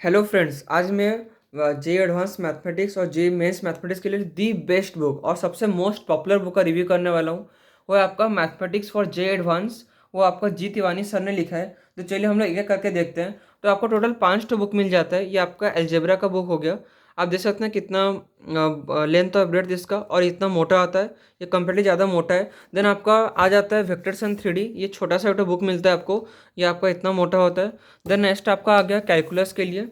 Hello friends, आज मैं जे advance mathematics और जे मेंस मैथमेटिक्स के लिए दी बेस्ट बुक और सबसे मोस्ट पॉपुलर बुक का रिव्यू करने वाला हूँ। वो है आपका मैथमेटिक्स फॉर जे एडवांस। वो आपका जी तिवानी सर ने लिखा है। तो चलिए हम लोग एक एक करके देखते हैं। तो आपको टोटल 5 तो बुक मिल जाता है। ये आपका अलजेब्रा का बुक हो गया। आप देख सकते हैं कितना लेंथ और ब्रेड्थ इसका, और इतना मोटा आता है। ये कंपेरेटिवली ज़्यादा मोटा है। देन आपका आ जाता है वेक्टर्स एंड 3D। ये छोटा सा एक बुक मिलता है आपको। ये आपका इतना मोटा होता है। देन नेक्स्ट आपका आ गया कैलकुलस के लिए।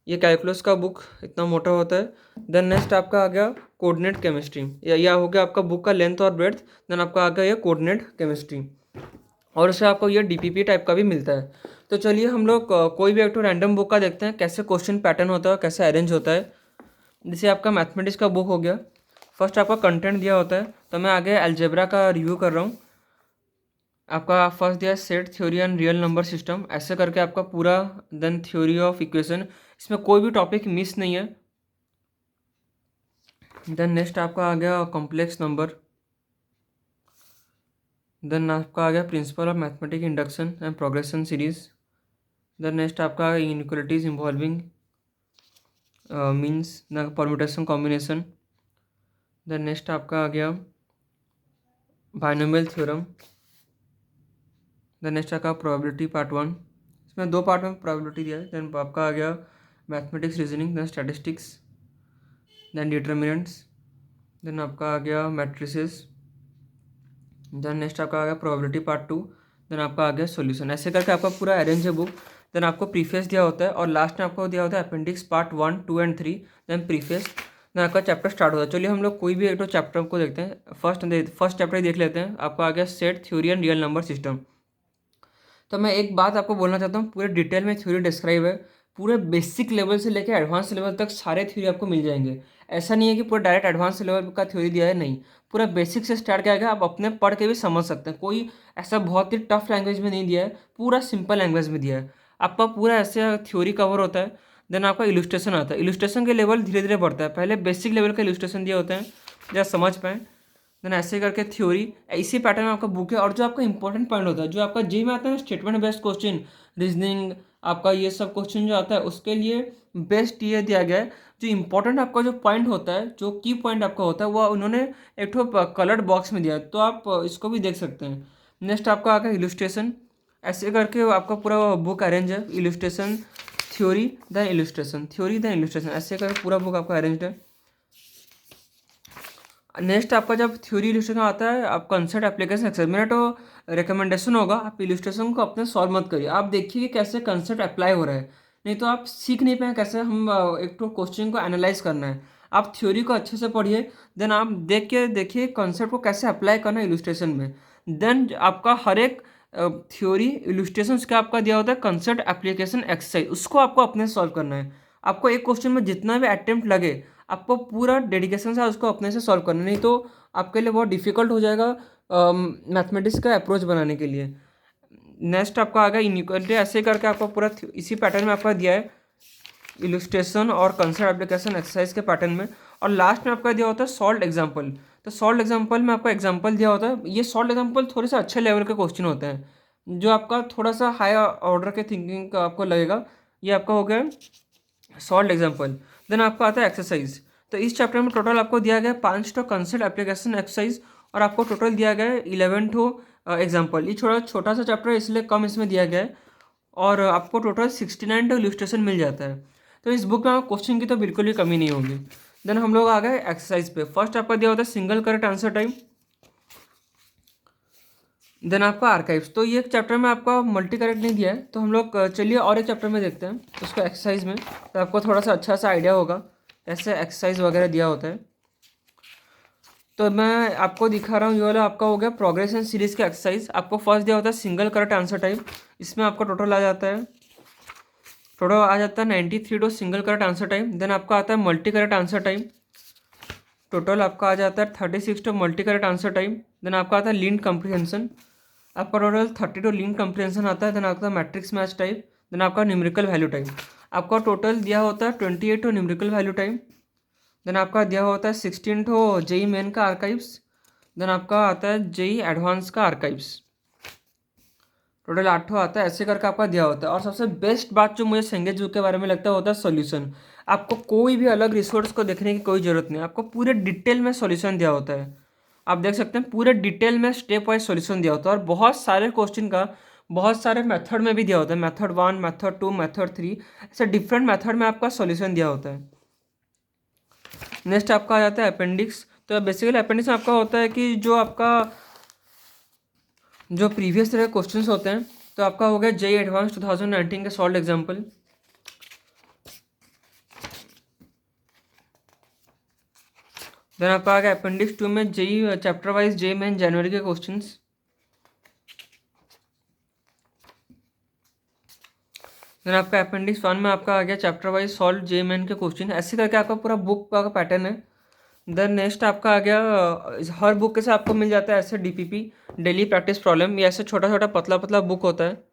ये कैलकुलस का बुक इतना मोटा होता है। देन नेक्स्ट आपका आ गया कोऑर्डिनेट केमिस्ट्री। या हो गया आपका बुक का लेंथ और ब्रेड्थ। देन आपका आ गया ये कोऑर्डिनेट केमिस्ट्री। और उससे आपको ये डीपीपी टाइप का भी मिलता है। तो चलिए हम लोग कोई भी एक तो रैंडम बुक का देखते हैं कैसे क्वेश्चन पैटर्न होता है, कैसे अरेंज होता है। जैसे आपका मैथमेटिक्स का बुक हो गया। फर्स्ट आपका कंटेंट दिया होता है, तो मैं आगे अलजेब्रा का रिव्यू कर रहा हूँ। आपका फर्स्ट दिया set theory and real number system, ऐसे करके आपका पूरा। देन थ्योरी ऑफ इक्वेशन, इसमें कोई भी टॉपिक मिस नहीं है। देन नेक्स्ट आपका आ गया कॉम्प्लेक्स नंबर। देन आपका आ गया principle of mathematic induction and progression series. Then next आपका आ गया inequalities involving means permutation combination. Then next आपका आ गया बाइनोमियल थ्योरम। देन नेक्स्ट आपका प्रोबेबिलिटी पार्ट 1। इसमें 2 पार्ट में प्रोबेबिलिटी दिया है। देन आपका आ गया mathematics reasoning, then statistics, then determinants. Then आपका आ गया मैट्रिसेस। देन नेक्स्ट आपका आ गया प्रोबेबिलिटी पार्ट 2। देन आपका आ गया सॉल्यूशन। ऐसे करके आपका पूरा अरेंज है बुक। देन आपको प्रीफेस दिया होता है, और लास्ट में आपको दिया होता है appendix part 1, 2 and 3। Then preface. Then आपका चैप्टर स्टार्ट होता है। चलिए हम लोग कोई भी एक तो चैप्टर को देखते हैं। फर्स्ट चैप्टर ही देख लेते हैं। आपका आ गया set theory and real number system. तो मैं एक बात आपको बोलना चाहता हूँ, पूरे डिटेल में थ्योरी डिस्क्राइब है। पूरे बेसिक लेवल से लेकर एडवांस लेवल तक सारे थ्योरी आपको मिल जाएंगे। ऐसा नहीं है कि पूरा डायरेक्ट एडवांस लेवल का थ्योरी दिया है, नहीं। पूरा बेसिक से स्टार्ट किया गया, आप अपने पढ़ के भी समझ सकते हैं। कोई ऐसा बहुत ही टफ लैंग्वेज में नहीं दिया है, पूरा सिंपल लैंग्वेज में दिया है। आपका पूरा ऐसे थ्योरी कवर होता है। देन आपका इलस्ट्रेशन आता है। इलस्ट्रेशन के लेवल धीरे धीरे बढ़ता है। पहले बेसिक लेवल का इलस्ट्रेशन दिए होते हैं, जरा समझ पाएँ। देन ऐसे करके थ्योरी, इसी पैटर्न में आपका बुक है। और जो आपका इंपॉर्टेंट पॉइंट होता है, जो आपका जी में आता है स्टेटमेंट बेस्ड क्वेश्चन, रीजनिंग, आपका ये सब क्वेश्चन जो आता है, उसके लिए बेस्ट ये दिया गया है। जो इंपॉर्टेंट आपका जो पॉइंट होता है, जो की पॉइंट आपका होता है, वो उन्होंने एक ठो कलर्ड बॉक्स में दिया है, तो आप इसको भी देख सकते हैं। नेक्स्ट आपका आगे इलस्ट्रेशन। ऐसे करके आपका पूरा बुक अरेंज है। Illustration, theory, then illustration, theory then illustration, ऐसे करके पूरा बुक आपका अरेंज है। नेक्स्ट आपका जब थ्योरी इलस्ट्रेशन आता है, आप कंसेप्ट एप्लीकेशन एक्सरसाइज, मेरा तो रिकमेंडेशन होगा आप इलस्ट्रेशन को अपने सॉल्व मत करिए। आप देखिए कि कैसे कंसेप्ट अप्लाई हो रहा है। नहीं तो आप सीख नहीं पाए कैसे हम एक तो क्वेश्चन को एनालाइज करना है। आप थ्योरी को अच्छे से पढ़िए। देन आप देख के देखिए कंसेप्ट को कैसे अप्लाई करना है इलस्ट्रेशन में। देन आपका हर एक थ्योरी इलस्ट्रेशन उसका आपका दिया होता है कंसेप्ट एप्लीकेशन एक्सरसाइज, उसको आपको अपने सॉल्व करना है। आपको एक क्वेश्चन में जितना भी अटेम्प्ट लगे, आपको पूरा डेडिकेशन से उसको अपने से सॉल्व करना, नहीं तो आपके लिए बहुत डिफिकल्ट हो जाएगा मैथमेटिक्स का अप्रोच बनाने के लिए। नेक्स्ट आपका आ गया इनइक्वालिटी। ऐसे करके आपको पूरा इसी पैटर्न में आपका दिया है, इलस्ट्रेशन और कंसेप्ट एप्लीकेशन एक्सरसाइज के पैटर्न में। और लास्ट में आपका दिया होता है सॉल्व एग्जाम्पल। तो सॉल्व एग्जाम्पल में आपका एग्जाम्पल दिया होता है। ये सॉल्व एग्जाम्पल थोड़े से अच्छे लेवल के क्वेश्चन होते हैं, जो आपका थोड़ा सा हाई ऑर्डर के थिंकिंग का आपको लगेगा। ये आपका हो गया सॉल्व एग्जाम्पल। देन आपका आता है एक्सरसाइज। तो इस चैप्टर में टोटल आपको दिया गया 5 तो कंसेप्ट एप्लीकेशन एक्सरसाइज, और आपको टोटल दिया गया है 11 ठो एग्जाम्पल। ये छोटा छोटा सा चैप्टर है, इसलिए कम इसमें दिया गया है। और आपको टोटल 69 टू इलस्ट्रेशन मिल जाता है। तो इस बुक में आपको क्वेश्चन की तो बिल्कुल भी कमी नहीं होगी। देन हम लोग आ गए एक्सरसाइज पे। फर्स्ट आपका दिया होता है single correct answer time. Then आपका आर्काइव्स। तो ये एक चैप्टर में आपका मल्टी करेक्ट नहीं दिया है, तो हम लोग चलिए और एक चैप्टर में देखते हैं उसको एक्सरसाइज में, तो आपको थोड़ा सा अच्छा सा आइडिया होगा कैसे एक्सरसाइज वगैरह दिया होता है। तो मैं आपको दिखा रहा हूँ, ये वाला आपका हो गया प्रोग्रेशन सीरीज का एक्सरसाइज। आपको फर्स्ट दिया होता है सिंगल करेक्ट आंसर टाइप। इसमें आपका टोटल आ जाता है 93 to single correct answer time. Then आपका आता है multi correct answer time. Total आपका आ जाता है 36 to multi correct answer time. Then आपका आता है लीन कम्प्रीहेंशन। आपका टोटल 32 लीन कम्प्रीहेंशन आता है। देन आपका मैट्रिक्स मैच टाइप। देन आपका न्यूमेरिकल वैल्यू टाइम। आपका टोटल दिया होता है 28 to numerical value time. Then आपका दिया होता है 16 टू जेई मेन का आर्काइव्स। देन आपका आता है जेई एडवांस का आर्काइव्स। टोटल 8 आता है, ऐसे करके आपका दिया होता है। और सबसे बेस्ट बात जो मुझे सेंगेज बुक के बारे में लगता है होता है सॉल्यूशन। आपको कोई भी अलग रिसोर्स को देखने की कोई ज़रूरत नहीं, आपको पूरे डिटेल में सॉल्यूशन दिया होता है। आप देख सकते हैं पूरे डिटेल में स्टेप वाइज सॉल्यूशन दिया होता है, और बहुत सारे क्वेश्चन का बहुत सारे मेथड में भी दिया होता है, मेथड 1, मेथड 2, मेथड 3, ऐसे डिफरेंट मेथड में आपका सॉल्यूशन दिया होता है। नेक्स्ट आपका आ जाता है अपेंडिक्स। तो बेसिकली अपेंडिक्स में आपका होता है कि जो आपका जो प्रीवियस तरह के क्वेश्चंस होते हैं, तो आपका हो गया जेईई एडवांस 2019 के सॉल्व एग्जाम्पल। देन आपका आ गया अपेंडिक्स 2 में JEE chapter wise JEE main जनवरी के क्वेश्चंस। देन आपका अपेंडिक्स 1 में आपका आ गया chapter wise solve JEE main के क्वेश्चन। ऐसे करके आपका पूरा बुक का पैटर्न है। देन नेक्स्ट आपका आ गया हर बुक के साथ आपको मिल जाता है ऐसे डीपीपी, डेली प्रैक्टिस प्रॉब्लम। ये ऐसे छोटा छोटा पतला पतला बुक होता है।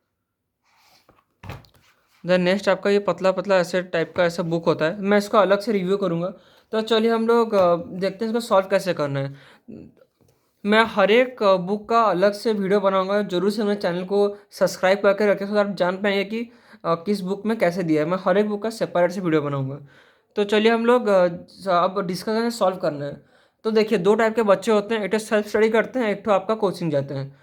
देन नेक्स्ट आपका ये पतला पतला ऐसे टाइप का ऐसा बुक होता है। मैं इसको अलग से रिव्यू करूँगा। तो चलिए हम लोग देखते हैं इसको सॉल्व कैसे करना है। मैं हर एक बुक का अलग से वीडियो बनाऊंगा, जरूर से मेरे चैनल को सब्सक्राइब करके रखें, तो आप जान पाएंगे कि किस बुक में कैसे दिया है। मैं हर एक बुक का सेपरेट से वीडियो बनाऊंगा। तो चलिए हम लोग अब डिस्कस करें, सॉल्व करना है। तो देखिए दो टाइप के बच्चे होते हैं, एक तो सेल्फ स्टडी करते हैं, एक तो आपका कोचिंग जाते हैं।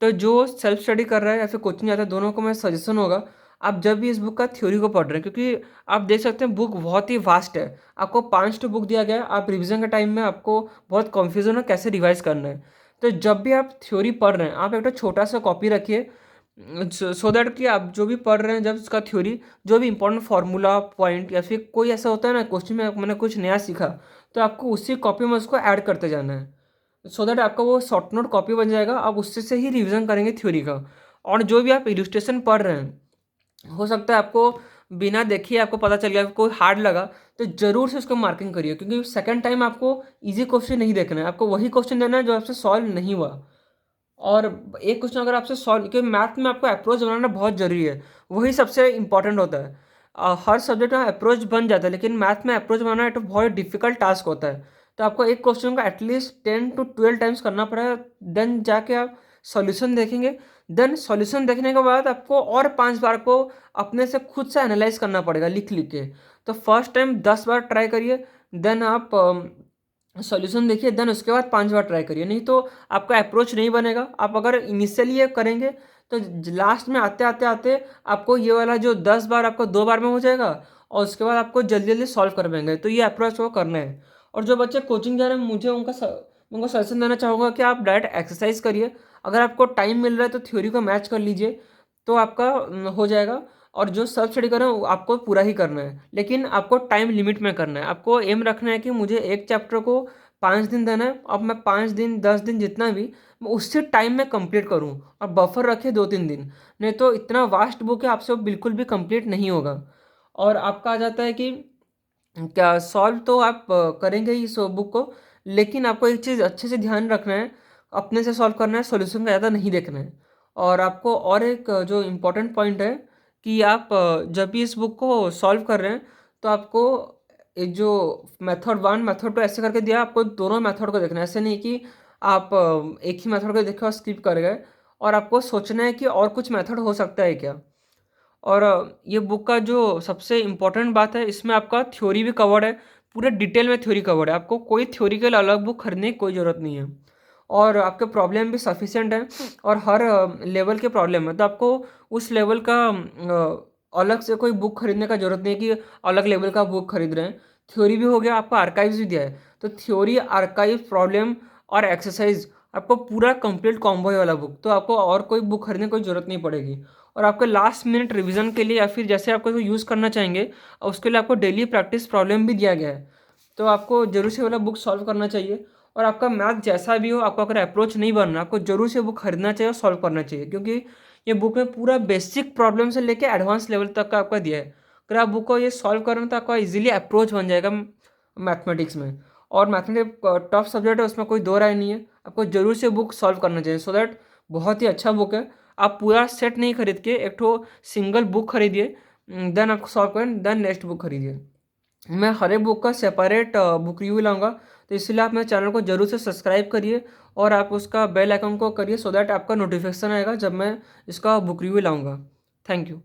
तो जो सेल्फ स्टडी कर रहा है या फिर कोचिंग जाता है, दोनों को मैं सजेशन होगा आप जब भी इस बुक का थ्योरी को पढ़ रहे हैं, क्योंकि आप देख सकते हैं बुक बहुत ही वास्ट है। आपको 5 तो बुक दिया गया है, आप रिवीजन के टाइम में आपको बहुत कन्फ्यूजन है कैसे रिवाइज करना है। तो जब भी आप थ्योरी पढ़ रहे हैं, आप एक तो छोटा सा कॉपी रखिए, सो दैट कि आप जो भी पढ़ रहे हैं जब उसका थ्योरी, जो भी इंपॉर्टेंट फार्मूला पॉइंट या फिर कोई ऐसा होता है ना क्वेश्चन में मैंने कुछ नया सीखा, तो आपको उसी कॉपी में उसको ऐड करते जाना है, सो दैट आपका वो शॉर्ट नोट कॉपी बन जाएगा। आप उससे से ही रिवीजन करेंगे थ्योरी का। और जो भी आप इलस्ट्रेशन पढ़ रहे हैं, हो सकता है आपको बिना देखे आपको पता चल गया कोई हार्ड लगा, तो जरूर से उसको मार्किंग करिए, क्योंकि सेकंड टाइम आपको इजी क्वेश्चन नहीं देखना है, आपको वही क्वेश्चन देना है जो आपसे सॉल्व नहीं हुआ। और एक क्वेश्चन अगर आपसे सॉल्व, क्योंकि मैथ में आपको अप्रोच बनाना बहुत जरूरी है, वही सबसे इंपॉर्टेंट होता है। हर सब्जेक्ट में अप्रोच बन जाता है, लेकिन मैथ में अप्रोच बनाना एक तो बहुत डिफिकल्ट टास्क होता है। तो आपको एक क्वेश्चन का एटलीस्ट 10 to 12 टाइम्स करना पड़ेगा, देन जाके आप सॉल्यूशन देखेंगे। देन सॉल्यूशन देखने के बाद आपको और 5 बार को अपने से खुद से एनालाइज करना पड़ेगा लिख लिख के। तो फर्स्ट टाइम 10 बार ट्राई करिए, देन आप सॉल्यूशन देखिए, देन उसके बाद 5 बार ट्राई करिए। नहीं तो आपका अप्रोच नहीं बनेगा। आप अगर इनिशियली ये करेंगे तो लास्ट में आते आते आते आपको ये वाला जो 10 बार आपको 2 बार में हो जाएगा, और उसके बाद आपको जल्दी जल्दी सॉल्व कर पाएंगे। तो ये अप्रोच वो करना है। और जो बच्चे कोचिंग जा रहे हैं, मुझे उनको सजेशन देना चाहूँगा कि आप डायरेक्ट एक्सरसाइज करिए। अगर आपको टाइम मिल रहा है तो थ्योरी को मैच कर लीजिए, तो आपका हो जाएगा। और जो सेल्फ स्टडी कर रहे हो आपको पूरा ही करना है, लेकिन आपको टाइम लिमिट में करना है। आपको एम रखना है कि मुझे एक चैप्टर को 5 दिन देना है। अब मैं 5 दिन 10 दिन जितना भी, मैं उससे टाइम में कंप्लीट करूँ, और बफर रखे 2-3 दिन। नहीं तो इतना वास्ट बुक है, आपसे वो बिल्कुल भी कंप्लीट नहीं होगा। और आपका आ जाता है कि क्या सॉल्व तो आप करेंगे ही इस बुक को, लेकिन आपको एक चीज़ अच्छे से ध्यान रखना है, अपने से सॉल्व करना है, सॉल्यूशन का ज़्यादा नहीं देखना है। और आपको और एक जो इम्पोर्टेंट पॉइंट है कि आप जब भी इस बुक को सॉल्व कर रहे हैं, तो आपको एक जो मेथड 1 मेथड 2 ऐसे करके दिया, आपको दोनों मेथड को देखना है। ऐसे नहीं कि आप एक ही मेथड को देखे और स्किप कर गए, और आपको सोचना है कि और कुछ मेथड हो सकता है क्या। और ये बुक का जो सबसे इम्पोर्टेंट बात है, इसमें आपका थ्योरी भी कवर्ड है, पूरे डिटेल में थ्योरी कवर्ड है। आपको कोई थ्योरी के लिए अलग बुक खरीदने की कोई ज़रूरत नहीं है। और आपके प्रॉब्लम भी सफिशिएंट है, और हर लेवल के प्रॉब्लम है। तो आपको उस लेवल का अलग से कोई बुक खरीदने का ज़रूरत नहीं है कि अलग लेवल का बुक खरीद रहे हैं। थ्योरी भी हो गया, आपका आर्काइव्स भी दिया है। तो थ्योरी, आर्काइव, प्रॉब्लम और एक्सरसाइज, आपको पूरा कंप्लीट कॉम्बो है वाला बुक। तो आपको और कोई बुक खरीदने की कोई ज़रूरत नहीं पड़ेगी। और आपके लास्ट मिनट रिवीजन के लिए, या फिर जैसे आपको इसको यूज़ करना चाहेंगे, और उसके लिए आपको डेली प्रैक्टिस प्रॉब्लम भी दिया गया है। तो आपको जरूर से वाला बुक सॉल्व करना चाहिए। और आपका मैथ जैसा भी हो, आपको अगर अप्रोच नहीं बनना, आपको जरूर से बुक खरीदना चाहिए और सॉल्व करना चाहिए, क्योंकि ये बुक में पूरा बेसिक प्रॉब्लम से लेके एडवांस लेवल तक का आपका दिया है। अगर आप बुक को ये सॉल्व करें तो आपका इजीली अप्रोच बन जाएगा मैथमेटिक्स में। और मैथमेटिक्स टफ सब्जेक्ट है, उसमें कोई दो राय नहीं है। आपको जरूर से बुक सॉल्व करना चाहिए, सो दैट बहुत ही अच्छा बुक है। आप पूरा सेट नहीं खरीद के एक ठो सिंगल बुक खरीदिए, देन आपको सॉल्व करें, देन नेक्स्ट बुक खरीदिए। मैं हर एक बुक का सेपरेट बुक रिव्यू लाऊंगा, तो इसलिए आप मेरे चैनल को जरूर से सब्सक्राइब करिए और आप उसका बेल आइकन को करिए, सो दैट आपका नोटिफिकेशन आएगा जब मैं इसका बुक रिव्यू लाऊंगा। Thank you.